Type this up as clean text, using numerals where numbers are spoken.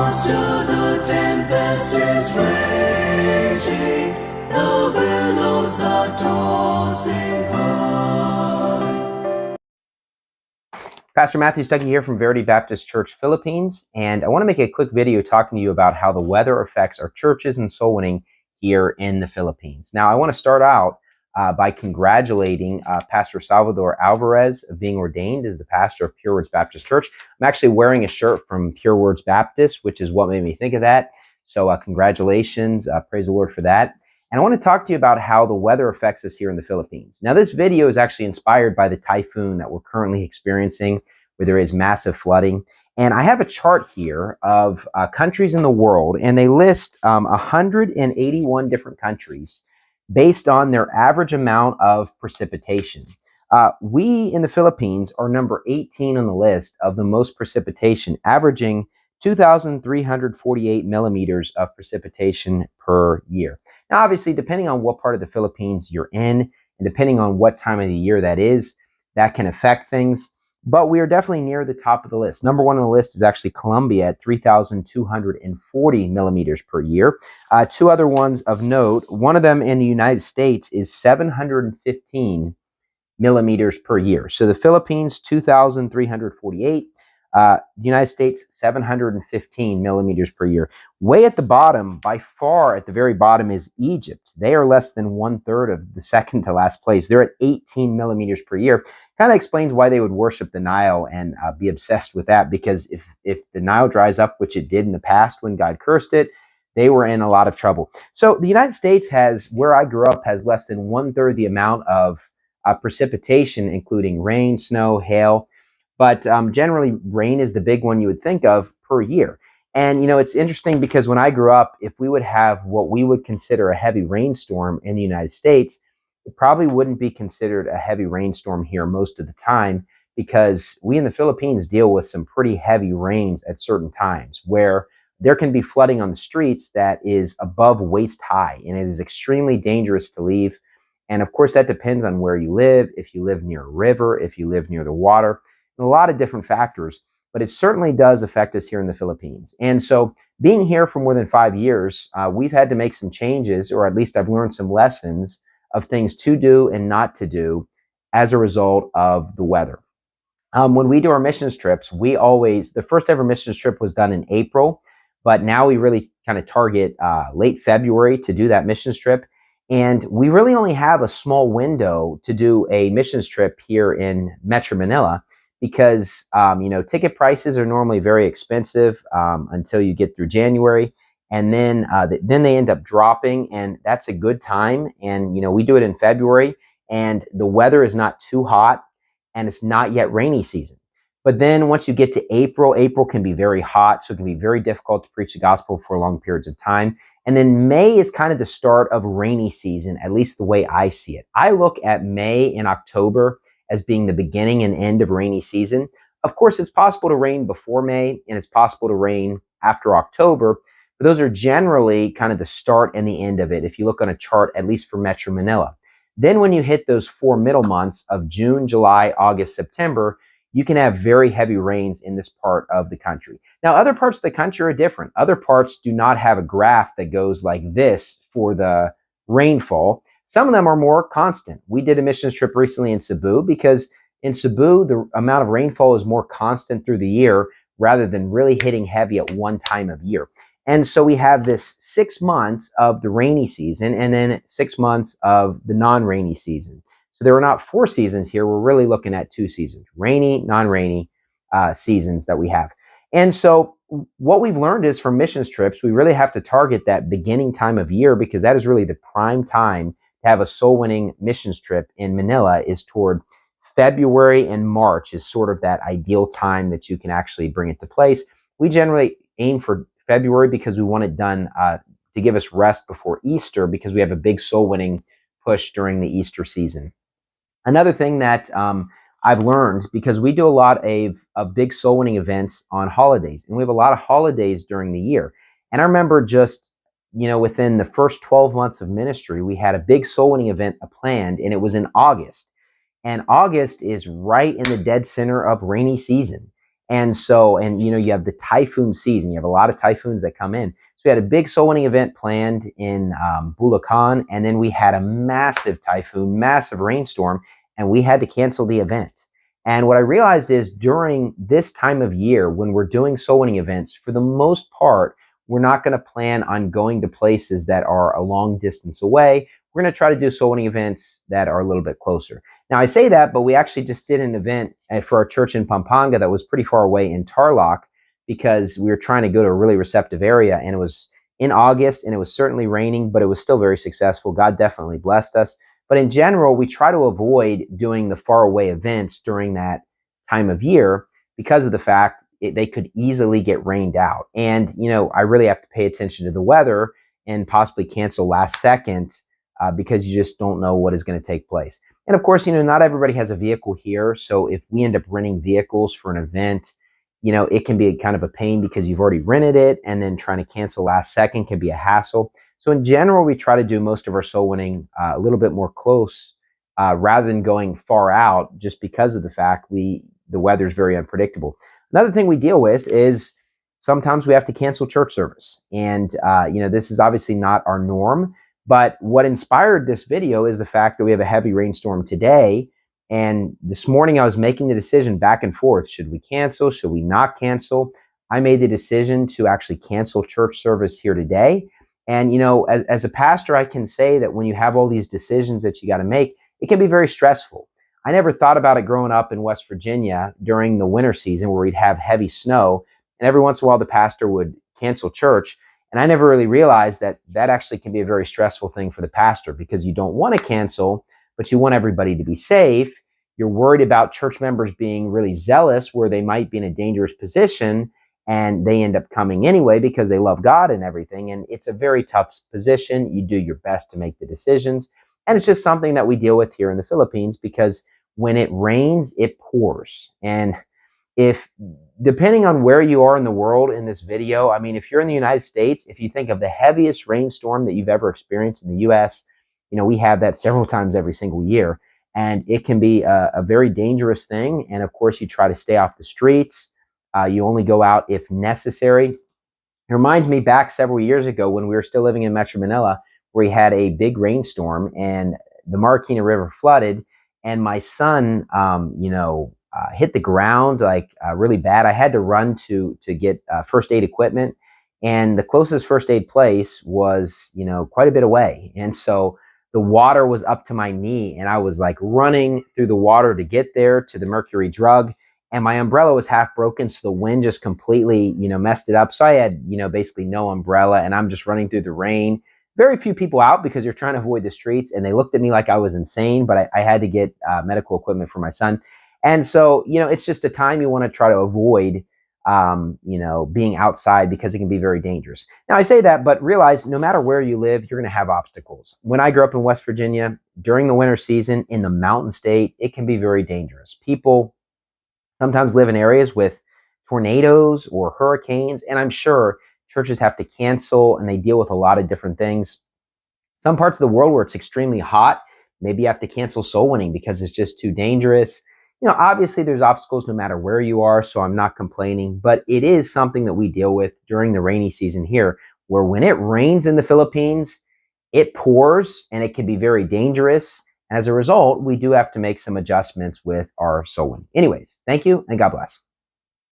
Whilst the tempest is raging, the billows are tossing high. Pastor Matthew Stuckey here from Verity Baptist Church, Philippines, and I want to make a quick video talking to you about how the weather affects our churches and soul winning here in the Philippines. Now, I want to start out by congratulating Pastor Salvador Alvarez of being ordained as the pastor of Pure Words Baptist Church. I'm actually wearing a shirt from Pure Words Baptist, which is what made me think of that. So congratulations, praise the Lord for that. And I want to talk to you about how the weather affects us here in the Philippines. Now, this video is actually inspired by the typhoon that we're currently experiencing, where there is massive flooding. And I have a chart here of countries in the world, and they list 181 different countries based on their average amount of precipitation. We in the Philippines are number 18 on the list of the most precipitation, averaging 2,348 millimeters of precipitation per year. Now, obviously, depending on what part of the Philippines you're in, and depending on what time of the year that is, that can affect things. But we are definitely near the top of the list. Number one on the list is actually Colombia at 3,240 millimeters per year. Two other ones of note, one of them in the United States is 715 millimeters per year. So the Philippines, 2,348. The United States, 715 millimeters per year. Way at the bottom, by far at the very bottom, is Egypt. They are less than 1/3 of the second to last place. They're at 18 millimeters per year. Kind of explains why they would worship the Nile and be obsessed with that, because if the Nile dries up, which it did in the past when God cursed it, they were in a lot of trouble. So the United States has, where I grew up, has less than 1/3 the amount of precipitation, including rain, snow, hail. But generally, rain is the big one you would think of per year. And, you know, it's interesting because when I grew up, if we would have what we would consider a heavy rainstorm in the United States, it probably wouldn't be considered a heavy rainstorm here most of the time, because we in the Philippines deal with some pretty heavy rains at certain times where there can be flooding on the streets that is above waist high, and it is extremely dangerous to leave. And of course, that depends on where you live, if you live near a river, if you live near the water, and a lot of different factors, but it certainly does affect us here in the Philippines. And so being here for more than 5 years, we've had to make some changes, or at least I've learned some lessons of things to do and not to do as a result of the weather. When we do our missions trips, the first ever missions trip was done in April, but now we really kind of target late February to do that missions trip. And we really only have a small window to do a missions trip here in Metro Manila, because ticket prices are normally very expensive until you get through January, and then they end up dropping, and that's a good time. And we do it in February, and the weather is not too hot, and it's not yet rainy season. But then once you get to April can be very hot, so it can be very difficult to preach the gospel for long periods of time. And then May is kind of the start of rainy season, at least the way I see it. I look at May and October as being the beginning and end of rainy season. Of course, it's possible to rain before May, and it's possible to rain after October, but those are generally kind of the start and the end of it, if you look on a chart, at least for Metro Manila. Then when you hit those 4 middle months of June, July, August, September, you can have very heavy rains in this part of the country. Now, other parts of the country are different. Other parts do not have a graph that goes like this for the rainfall. Some of them are more constant. We did a missions trip recently in Cebu, because in Cebu, the amount of rainfall is more constant through the year rather than really hitting heavy at one time of year. And so we have this 6 months of the rainy season and then 6 months of the non-rainy season. So there are not 4 seasons here. We're really looking at 2 seasons, rainy, non-rainy seasons that we have. And so what we've learned is from missions trips, we really have to target that beginning time of year, because that is really the prime time to have a soul-winning missions trip in Manila, is toward February and March is sort of that ideal time that you can actually bring it to place. We generally aim for February because we want it done to give us rest before Easter, because we have a big soul-winning push during the Easter season. Another thing that I've learned, because we do a lot of big soul winning events on holidays, and we have a lot of holidays during the year. And I remember just, within the first 12 months of ministry, we had a big soul winning event planned, and it was in August. And August is right in the dead center of rainy season. And so, and you have the typhoon season. You have a lot of typhoons that come in. So we had a big soul winning event planned in Bulacan, and then we had a massive typhoon, massive rainstorm, and we had to cancel the event. And what I realized is during this time of year, when we're doing soul winning events, for the most part, we're not going to plan on going to places that are a long distance away. We're going to try to do soul winning events that are a little bit closer. Now, I say that, but we actually just did an event for our church in Pampanga that was pretty far away in Tarlac because we were trying to go to a really receptive area, and it was in August, and it was certainly raining, but it was still very successful. God definitely blessed us. But in general, we try to avoid doing the far away events during that time of year because of the fact they could easily get rained out. And, I really have to pay attention to the weather and possibly cancel last second because you just don't know what is going to take place. And of course, not everybody has a vehicle here. So if we end up renting vehicles for an event, it can be kind of a pain because you've already rented it, and then trying to cancel last second can be a hassle. So in general, we try to do most of our soul winning a little bit more close rather than going far out, just because of the fact the weather is very unpredictable. Another thing we deal with is sometimes we have to cancel church service. And, this is obviously not our norm. But what inspired this video is the fact that we have a heavy rainstorm today. And this morning I was making the decision back and forth. Should we cancel? Should we not cancel? I made the decision to actually cancel church service here today. And, as a pastor, I can say that when you have all these decisions that you got to make, it can be very stressful. I never thought about it growing up in West Virginia during the winter season where we'd have heavy snow. And every once in a while, the pastor would cancel church. And I never really realized that actually can be a very stressful thing for the pastor because you don't want to cancel, but you want everybody to be safe. You're worried about church members being really zealous where they might be in a dangerous position and they end up coming anyway because they love God and everything. And it's a very tough position. You do your best to make the decisions. And it's just something that we deal with here in the Philippines because when it rains, it pours. And depending on where you are in the world in this video, if you're in the United States, if you think of the heaviest rainstorm that you've ever experienced in the US, we have that several times every single year. And it can be a very dangerous thing. And of course, you try to stay off the streets. You only go out if necessary. It reminds me back several years ago when we were still living in Metro Manila, where we had a big rainstorm and the Marikina River flooded. And my son, hit the ground really bad. I had to run to get first aid equipment, and the closest first aid place was quite a bit away. And so the water was up to my knee, and I was running through the water to get there to the Mercury Drug, and my umbrella was half broken, so the wind just completely messed it up. So I had basically no umbrella, and I'm just running through the rain. Very few people out because you're trying to avoid the streets, and they looked at me like I was insane, but I had to get medical equipment for my son. And so, it's just a time you want to try to avoid, being outside because it can be very dangerous. Now, I say that, but realize no matter where you live, you're going to have obstacles. When I grew up in West Virginia, during the winter season in the mountain state, it can be very dangerous. People sometimes live in areas with tornadoes or hurricanes, and I'm sure churches have to cancel and they deal with a lot of different things. Some parts of the world where it's extremely hot, maybe you have to cancel soul winning because it's just too dangerous. Obviously there's obstacles no matter where you are, so I'm not complaining, but it is something that we deal with during the rainy season here, where when it rains in the Philippines, it pours and it can be very dangerous. As a result, we do have to make some adjustments with our soul winning. Anyways, thank you and God bless.